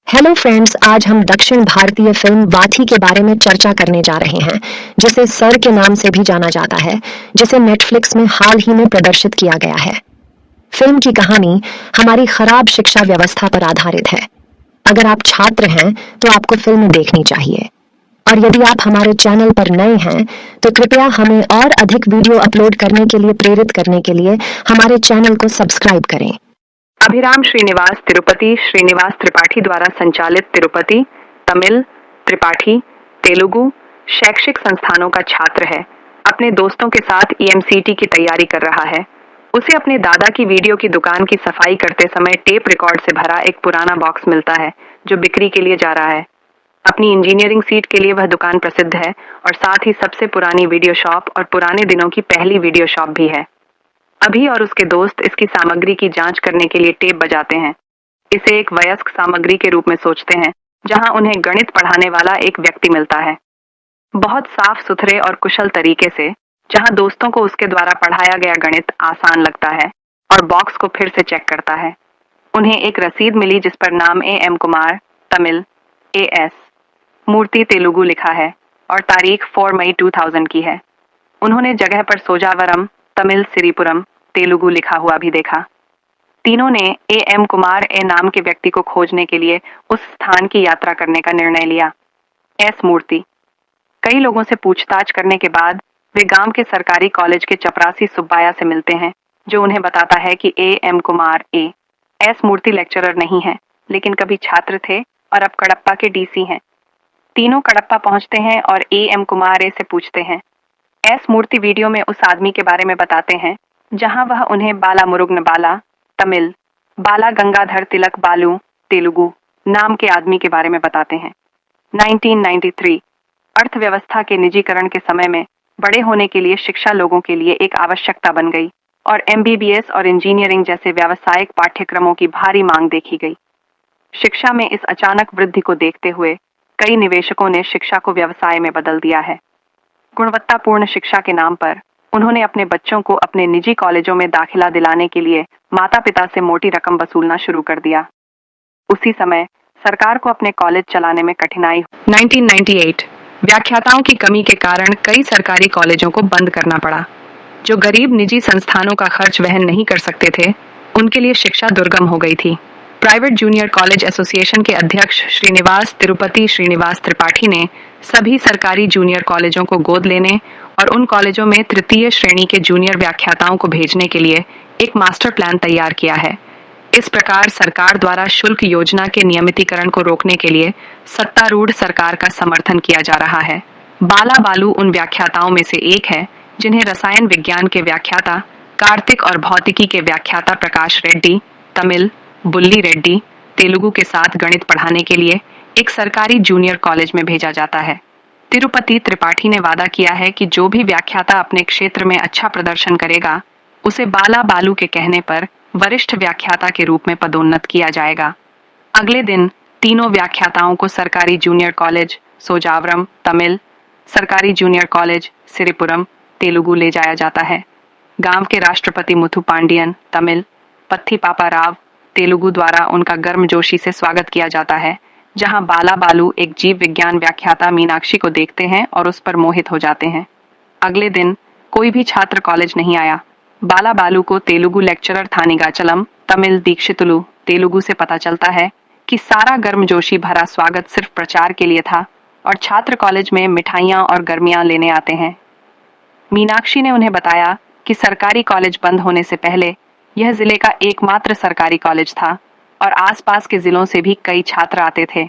Hello friends, आज हम दक्षिण भारतीय फिल्म वाथी के बारे में चर्चा करने जा रहे हैं, जिसे सर के नाम से भी जाना जाता है, जिसे नेटफ्लिक्स में हाल ही में प्रदर्शित किया गया है। फिल्म की कहानी हमारी खराब शिक्षा व्यवस्था पर आधारित है। अगर आप छात्र हैं तो आपको फिल्म देखनी चाहिए, और यदि आप हमारे चैनल पर नए हैं तो कृपया हमें और अधिक वीडियो अपलोड करने के लिए प्रेरित करने के लिए हमारे चैनल को सब्सक्राइब करें। अभिराम श्रीनिवास तिरुपति श्रीनिवास त्रिपाठी द्वारा संचालित तिरुपति तमिल त्रिपाठी तेलुगु शैक्षिक संस्थानों का छात्र है। अपने दोस्तों के साथ EMCT की तैयारी कर रहा है। उसे अपने दादा की वीडियो की दुकान की सफाई करते समय टेप रिकॉर्ड से भरा एक पुराना बॉक्स मिलता है जो बिक्री के लिए जा रहा है। अपनी इंजीनियरिंग सीट के लिए वह दुकान प्रसिद्ध है और साथ ही सबसे पुरानी वीडियो शॉप और पुराने दिनों की पहली वीडियो शॉप भी है। अभी और उसके दोस्त इसकी सामग्री की जांच करने के लिए टेप बजाते हैं। इसे एक वयस्क सामग्री के रूप में सोचते हैं, जहां उन्हें गणित पढ़ाने वाला एक व्यक्ति मिलता है, बहुत साफ सुथरे और कुशल तरीके से, जहां दोस्तों को उसके द्वारा पढ़ाया गया गणित आसान लगता है और बॉक्स को फिर से चेक करता है। उन्हें एक रसीद मिली जिस पर नाम AM कुमार तमिल, AS मूर्ति तेलुगु लिखा है और तारीख 4 मई 2000 की है। उन्होंने जगह पर सोजावरम तमिल सिरीपुरम तेलुगु लिखा हुआ भी देखा। तीनों ने AM कुमार नाम के व्यक्ति को खोजने के लिए उस स्थान की यात्रा करने का निर्णय लिया। S मूर्ति। कई लोगों से पूछताछ करने के बाद वे गांव के सरकारी कॉलेज के चपरासी सुब्बाया से मिलते हैं, जो उन्हें बताता है कि AM Kumar S Murthy lecturer नहीं है, लेकिन कभी छात्र थे और अब कडप्पा के DC हैं। तीनों कडप्पा पहुंचते हैं और AM कुमार से पूछते हैं। S मूर्ति वीडियो में उस आदमी के बारे में बताते हैं, जहां वह उन्हें बाला मुरुगन बाला तमिल, बाला गंगाधर तिलक बालू तेलुगु नाम के आदमी के बारे में बताते हैं। 1993 अर्थव्यवस्था के निजीकरण के समय में बड़े होने के लिए शिक्षा लोगों के लिए एक आवश्यकता बन गई और MBBS और इंजीनियरिंग जैसे व्यावसायिक पाठ्यक्रमों की भारी मांग देखी गई। शिक्षा में इस अचानक वृद्धि को देखते हुए कई निवेशकों ने शिक्षा को व्यवसाय में बदल दिया है। गुणवत्तापूर्ण शिक्षा के नाम पर उन्होंने अपने बच्चों को अपने निजी कॉलेजों में दाखिला दिलाने के लिए माता पिता से मोटी रकम वसूलना शुरू कर दिया। उसी समय सरकार को अपने कॉलेज चलाने में कठिनाई। 1998 व्याख्याताओं की कमी के कारण कई सरकारी कॉलेजों को बंद करना पड़ा। जो गरीब निजी संस्थानों का खर्च वहन नहीं कर सकते थे, उनके लिए शिक्षा दुर्गम हो गई थी। प्राइवेट जूनियर कॉलेज एसोसिएशन के अध्यक्ष श्रीनिवास तिरुपति श्रीनिवास त्रिपाठी ने सभी सरकारी जूनियर कॉलेजों को गोद लेने और उन कॉलेजों में तृतीय श्रेणी के जूनियर व्याख्याताओं को भेजने के लिए एक मास्टर प्लान तैयार किया है। इस प्रकार सरकार द्वारा शुल्क योजना के नियमितीकरण को रोकने के लिए सत्तारूढ़ सरकार का समर्थन किया जा रहा है। बाला बालू उन व्याख्याताओं में से एक है जिन्हें रसायन विज्ञान के व्याख्याता कार्तिक और भौतिकी के व्याख्याता प्रकाश रेड्डी तमिल, बुल्ली रेड्डी तेलुगु के साथ गणित पढ़ाने के लिए एक सरकारी जूनियर कॉलेज में भेजा जाता है। तिरुपति त्रिपाठी ने वादा किया है कि जो भी व्याख्याता अपने क्षेत्र में अच्छा प्रदर्शन करेगा, उसे बाला बालू के कहने पर वरिष्ठ व्याख्याता के रूप में पदोन्नत किया जाएगा। अगले दिन तीनों व्याख्याताओं को सरकारी जूनियर कॉलेज सोजावरम तमिल, सरकारी जूनियर कॉलेज सिरिपुरम तेलुगु ले जाया जाता है। गांव के राष्ट्रपति मुथु पांडियन तमिल, पत्थी पापा राव तेलुगु द्वारा उनका गर्मजोशी से स्वागत किया जाता है, जहां बाला बालू एक जीव विज्ञान व्याख्याता मीनाक्षी को देखते हैं और उस पर मोहित हो जाते हैं। अगले दिन कोई भी छात्र कॉलेज नहीं आया। बाला बालू को तेलुगु लेक्चरर थानिगाचलम तमिल दीक्षितुलु तेलुगु से पता चलता है कि सारा गर्मजोशी भरा स्वागत सिर्फ प्रचार के लिए था और छात्र कॉलेज में मिठाइयाँ और गर्मियाँ लेने आते हैं। मीनाक्षी ने उन्हें बताया कि सरकारी कॉलेज बंद होने से पहले यह जिले का एकमात्र सरकारी कॉलेज था और आसपास के जिलों से भी कई छात्र आते थे,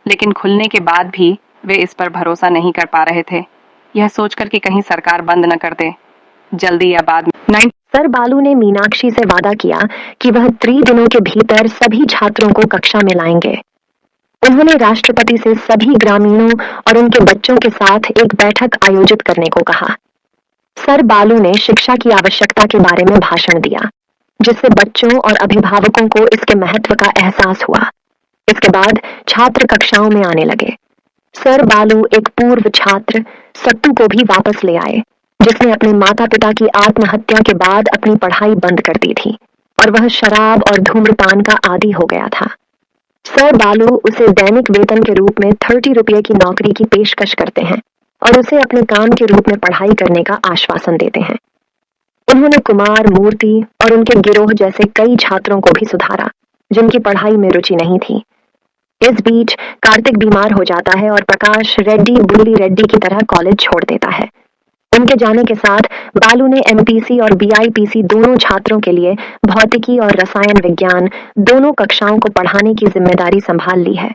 लेकिन खुलने के बाद भी वे इस पर भरोसा नहीं कर पा रहे थे, यह सोचकर कि कहीं सरकार बंद न कर दे, जल्दी या बाद में। सर बालू ने मीनाक्षी से वादा किया कि वह 3 दिनों के भीतर सभी छात्रों को कक्षा में लाएंगे। उन्होंने राष्ट्रपति से सभी ग्रामीणों और उनके बच्चों के साथ एक बैठक आयोजित करने को कहा। सर बालू ने शिक्षा की आवश्यकता के बारे में भाषण दिया, जिससे बच्चों और अभिभावकों को इसके महत्व का एहसास हुआ। इसके बाद छात्र कक्षाओं में आने लगे। सर बालू एक पूर्व छात्र सट्टू को भी वापस ले आए, जिसने अपने माता पिता की आत्महत्या के बाद अपनी पढ़ाई बंद कर दी थी और वह शराब और धूम्रपान का आदी हो गया था। सर बालू उसे दैनिक वेतन के रूप में 30 रुपये की नौकरी की पेशकश करते हैं और उसे अपने काम के रूप में पढ़ाई करने का आश्वासन देते हैं। उन्होंने कुमार, मूर्ति और उनके गिरोह जैसे कई छात्रों को भी सुधारा जिनकी पढ़ाई में रुचि नहीं थी। इस बीच कार्तिक बीमार हो जाता है और प्रकाश रेड्डी बुल्ली रेड्डी की तरह कॉलेज छोड़ देता है। उनके जाने के साथ बालू ने एमपीसी और बीआईपीसी दोनों छात्रों के लिए भौतिकी और रसायन विज्ञान दोनों कक्षाओं को पढ़ाने की जिम्मेदारी संभाल ली है।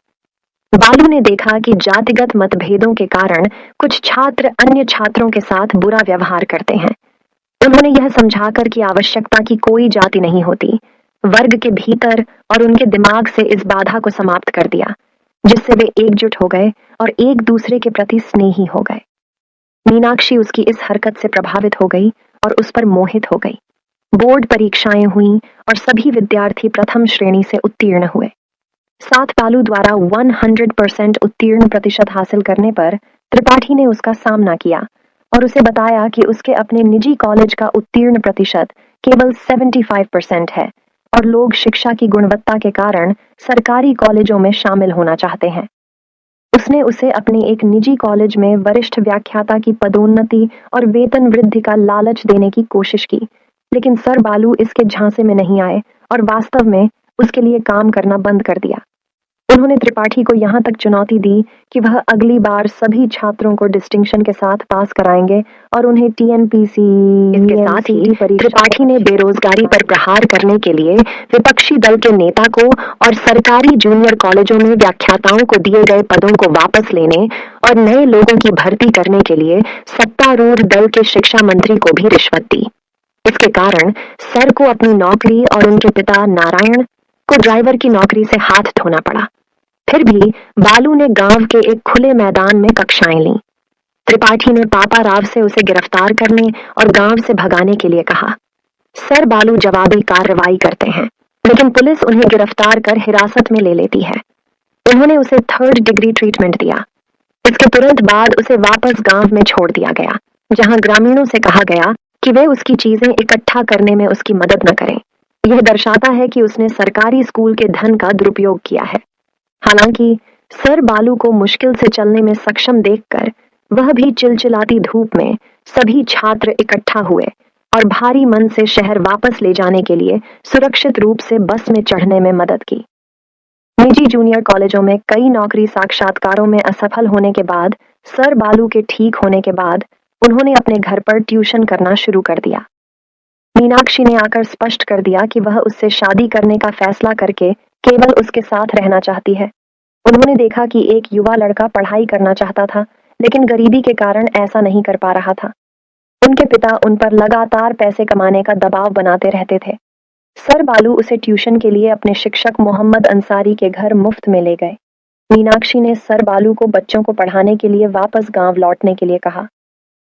बालू ने देखा कि जातिगत मतभेदों के कारण कुछ छात्र अन्य छात्रों के साथ बुरा व्यवहार करते हैं। उन्होंने यह समझाकर कि आवश्यकता की कोई जाति नहीं होती, वर्ग के भीतर और उनके दिमाग से इस बाधा को समाप्त कर दिया, जिससे वे एकजुट हो गए और एक दूसरे के प्रति स्नेही हो गए। मीनाक्षी उसकी इस हरकत से प्रभावित हो गई और उस पर मोहित हो गई। बोर्ड परीक्षाएं हुईं और सभी विद्यार्थी प्रथम श्रेणी से उत्तीर्ण हुए। साथ बालू द्वारा 100% उत्तीर्ण प्रतिशत हासिल करने पर त्रिपाठी ने उसका सामना किया और उसे बताया कि उसके अपने निजी कॉलेज का उत्तीर्ण प्रतिशत केवल 75% है और लोग शिक्षा की गुणवत्ता के कारण सरकारी कॉलेजों में शामिल होना चाहते हैं। उसने उसे अपने एक निजी कॉलेज में वरिष्ठ व्याख्याता की पदोन्नति और वेतन वृद्धि का लालच देने की कोशिश की, लेकिन सर बालू इसके झांसे में नहीं आए और वास्तव में उसके लिए काम करना बंद कर दिया। उन्होंने त्रिपाठी को यहाँ तक चुनौती दी कि वह अगली बार सभी छात्रों को डिस्टिंक्शन के साथ पास कराएंगे और उन्हें टीएनपीसी इसके साथ ही त्रिपाठी ने बेरोजगारी पर प्रहार करने के लिए विपक्षी दल के नेता को और सरकारी जूनियर कॉलेजों में व्याख्याताओं को दिए गए पदों को वापस लेने और नए लोगों की भर्ती करने के लिए सत्तारूढ़ दल के शिक्षा मंत्री को भी रिश्वत दी। इसके कारण सर को अपनी नौकरी और उनके पिता नारायण को ड्राइवर की नौकरी से हाथ धोना पड़ा। फिर भी बालू ने गांव के एक खुले मैदान में कक्षाएं लीं। त्रिपाठी ने पापा राव से उसे गिरफ्तार करने और गांव से भगाने के लिए कहा। सर बालू जवाबी कार्रवाई करते हैं, लेकिन पुलिस उन्हें गिरफ्तार कर हिरासत में ले लेती है। उन्होंने उसे 3rd डिग्री ट्रीटमेंट दिया। इसके तुरंत बाद उसे वापस गांव में छोड़ दिया गया, जहां ग्रामीणों से कहा गया कि वे उसकी चीजें इकट्ठा करने में उसकी मदद न करें। यह दर्शाता है कि उसने सरकारी स्कूल के धन का दुरुपयोग किया है। हालांकि सर बालू को मुश्किल से चलने में सक्षम देखकर वह भी चिलचिलाती धूप में सभी छात्र इकट्ठा हुए और भारी मन से शहर वापस ले जाने के लिए सुरक्षित रूप से बस में चढ़ने में मदद की। निजी जूनियर कॉलेजों में कई नौकरी साक्षात्कारों में असफल होने के बाद सर बालू के ठीक होने के बाद उन्होंने अपने घर पर ट्यूशन करना शुरू कर दिया। मीनाक्षी ने आकर स्पष्ट कर दिया कि वह उससे शादी करने का फैसला करके केवल उसके साथ रहना चाहती है। उन्होंने देखा कि एक युवा लड़का पढ़ाई करना चाहता था, लेकिन गरीबी के कारण ऐसा नहीं कर पा रहा था। उनके पिता उन पर लगातार पैसे कमाने का दबाव बनाते रहते थे। सर बालू उसे ट्यूशन के लिए अपने शिक्षक मोहम्मद अंसारी के घर मुफ्त में ले गए। मीनाक्षी ने सर बालू को बच्चों को पढ़ाने के लिए वापस गांव लौटने के लिए कहा।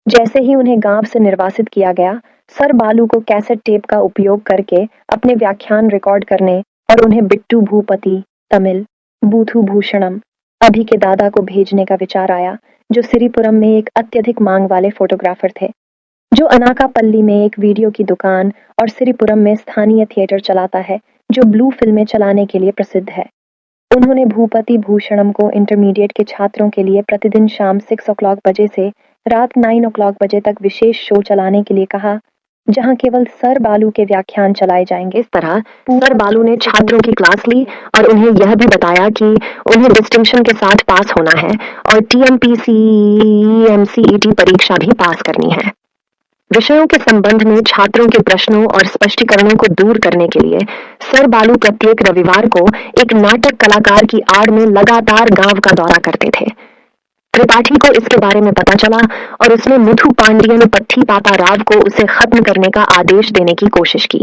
जैसे ही उन्हें गांव से निर्वासित किया गया, सर बालू को कैसेट टेप का उपयोग करके अपने व्याख्यान रिकॉर्ड करने और उन्हें बिट्टू भूपति, तमिल, बूथू भूषणम, अभी के दादा को भेजने का विचार आया, जो सिरीपुरम में एक अत्यधिक मांग वाले फोटोग्राफर थे, जो अनाकापल्ली में एक वीडियो की दुकान और सिरीपुरम में स्थानीय थिएटर चलाता है, जो ब्लू फिल्में चलाने के लिए प्रसिद्ध है। उन्होंने भूपति भूषणम को इंटरमीडिएट के छात्रों के लिए प्रतिदिन शाम 6 o'clock बजे से रात 9 o'clock बजे तक विशेष शो चलाने के लिए कहा, जहां केवल सर बालू के व्याख्यान चलाए जाएंगे। इस तरह सर बालू ने छात्रों की क्लास ली और उन्हें यह भी बताया कि उन्हें डिस्टिंक्शन के साथ पास होना है और टीएमपीसी एमसीईटी परीक्षा भी पास करनी है। विषयों के संबंध में छात्रों के प्रश्नों और स्पष्टीकरणों को दूर करने के लिए सर बालू प्रत्येक रविवार को एक नाटक कलाकार की आड़ में लगातार गांव का दौरा करते थे। त्रिपाठी को इसके बारे में पता चला और उसने मुथु पांडियन पट्टी पापा राव को उसे खत्म करने का आदेश देने की कोशिश की,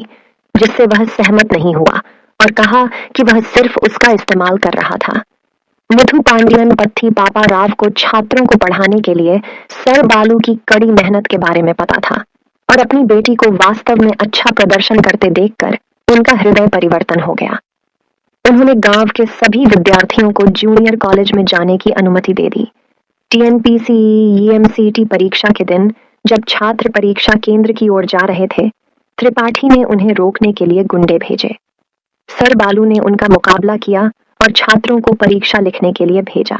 जिससे वह सहमत नहीं हुआ और कहा कि वह सिर्फ उसका इस्तेमाल कर रहा था। मुथु पांडियन पट्टी पापा राव को छात्रों को पढ़ाने के लिए सर बालू की कड़ी मेहनत के बारे में पता था और अपनी बेटी को वास्तव में अच्छा प्रदर्शन करते देखकर उनका हृदय परिवर्तन हो गया। उन्होंने गांव के सभी विद्यार्थियों को जूनियर कॉलेज में जाने की अनुमति दे दी। टीएनपीसी ईएमसीटी परीक्षा के दिन जब छात्र परीक्षा केंद्र की ओर जा रहे थे, त्रिपाठी ने उन्हें रोकने के लिए गुंडे भेजे। सर बालू ने उनका मुकाबला किया और छात्रों को परीक्षा लिखने के लिए भेजा।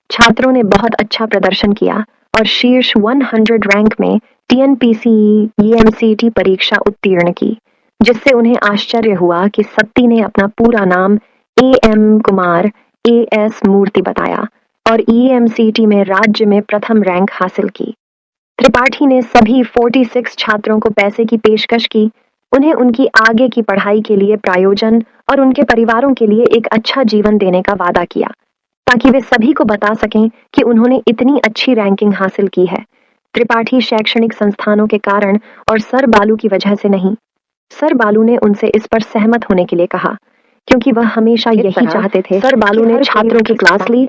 छात्रों ने बहुत अच्छा प्रदर्शन किया और शीर्ष 100 रैंक में टीएनपीसीई EMCT परीक्षा उत्तीर्ण की, जिससे उन्हें आश्चर्य हुआ कि सत्ती ने अपना पूरा नाम AM कुमार AS मूर्ति बताया और EMCT में राज्य में प्रथम रैंक हासिल की। त्रिपाठी ने सभी 46 छात्रों को पैसे की पेशकश की, उन्हें उनकी आगे की पढ़ाई के लिए प्रायोजन और उनके परिवारों के लिए एक अच्छा जीवन देने का वादा किया, ताकि वे सभी को बता सकें कि उन्होंने इतनी अच्छी रैंकिंग हासिल की है। त्रिपाठी शैक्षणिक संस्थानों के कारण और सर बालू की वजह से नहीं। सर बालू ने उनसे इस पर सहमत होने के लिए कहा, क्योंकि वह हमेशा यही चाहते थे। सर बालू ने छात्रों की क्लास ली